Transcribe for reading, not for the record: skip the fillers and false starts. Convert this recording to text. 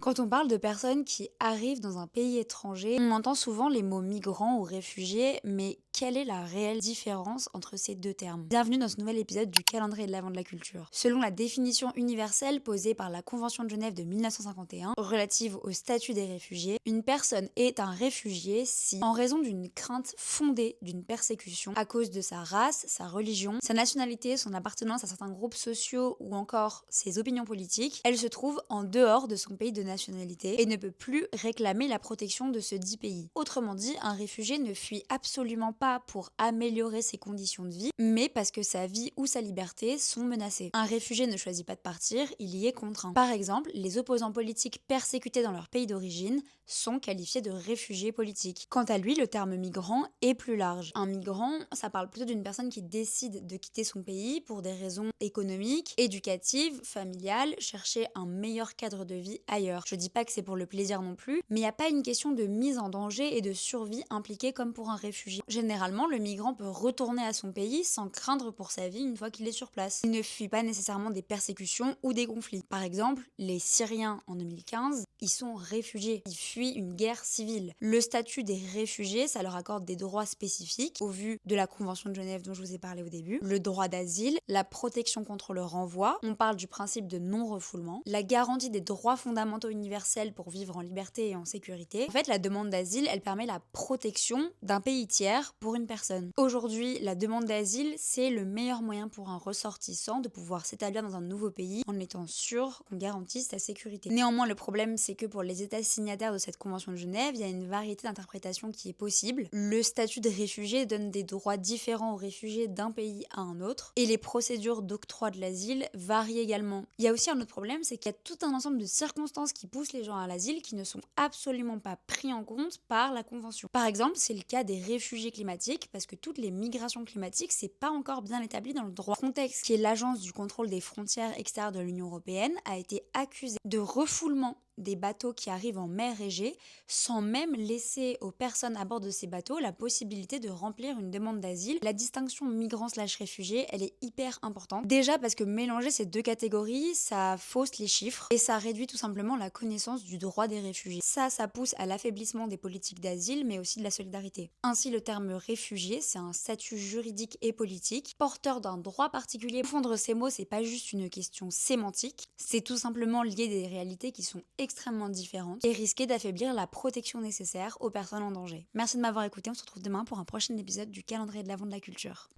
Quand on parle de personnes qui arrivent dans un pays étranger, on entend souvent les mots migrants ou réfugiés, mais quelle est la réelle différence entre ces deux termes? Bienvenue dans ce nouvel épisode du calendrier de l'Avent de la culture. Selon la définition universelle posée par la Convention de Genève de 1951 relative au statut des réfugiés, une personne est un réfugié si, en raison d'une crainte fondée d'une persécution à cause de sa race, sa religion, sa nationalité, son appartenance à certains groupes sociaux ou encore ses opinions politiques, elle se trouve en dehors de son pays de nationalité et ne peut plus réclamer la protection de ce dit pays. Autrement dit, un réfugié ne fuit absolument pas pour améliorer ses conditions de vie, mais parce que sa vie ou sa liberté sont menacées. Un réfugié ne choisit pas de partir, il y est contraint. Par exemple, les opposants politiques persécutés dans leur pays d'origine sont qualifiés de réfugiés politiques. Quant à lui, le terme migrant est plus large. Un migrant, ça parle plutôt d'une personne qui décide de quitter son pays pour des raisons économiques, éducatives, familiales, chercher un meilleur cadre de vie ailleurs. Je dis pas que c'est pour le plaisir non plus, mais il n'y a pas une question de mise en danger et de survie impliquée comme pour un réfugié. Généralement, le migrant peut retourner à son pays sans craindre pour sa vie une fois qu'il est sur place. Il ne fuit pas nécessairement des persécutions ou des conflits. Par exemple, les Syriens en 2015, ils sont réfugiés, ils fuient une guerre civile. Le statut des réfugiés, ça leur accorde des droits spécifiques au vu de la Convention de Genève dont je vous ai parlé au début, le droit d'asile, la protection contre le renvoi, on parle du principe de non-refoulement, la garantie des droits fondamentaux universels pour vivre en liberté et en sécurité. En fait, la demande d'asile, elle permet la protection d'un pays tiers pour une personne. Aujourd'hui, la demande d'asile, c'est le meilleur moyen pour un ressortissant de pouvoir s'établir dans un nouveau pays en étant sûr qu'on garantisse sa sécurité. Néanmoins, le problème, c'est que pour les États signataires de cette Convention de Genève, il y a une variété d'interprétations qui est possible. Le statut de réfugié donne des droits différents aux réfugiés d'un pays à un autre, et les procédures d'octroi de l'asile varient également. Il y a aussi un autre problème, c'est qu'il y a tout un ensemble de circonstances qui poussent les gens à l'asile qui ne sont absolument pas pris en compte par la Convention. Par exemple, c'est le cas des réfugiés climatiques, parce que toutes les migrations climatiques, c'est pas encore bien établi dans le droit. Frontex, qui est l'agence du contrôle des frontières extérieures de l'Union européenne, a été accusée de refoulement des bateaux qui arrivent en mer Égée sans même laisser aux personnes à bord de ces bateaux la possibilité de remplir une demande d'asile. La distinction migrant/réfugié, elle est hyper importante. Déjà parce que mélanger ces deux catégories, ça fausse les chiffres et ça réduit tout simplement la connaissance du droit des réfugiés. Ça pousse à l'affaiblissement des politiques d'asile mais aussi de la solidarité. Ainsi, le terme réfugié, c'est un statut juridique et politique, porteur d'un droit particulier. Confondre ces mots, c'est pas juste une question sémantique, c'est tout simplement lié des réalités qui sont extrêmement différentes et risquer d'affaiblir la protection nécessaire aux personnes en danger. Merci de m'avoir écouté, on se retrouve demain pour un prochain épisode du calendrier de l'Avent de la culture.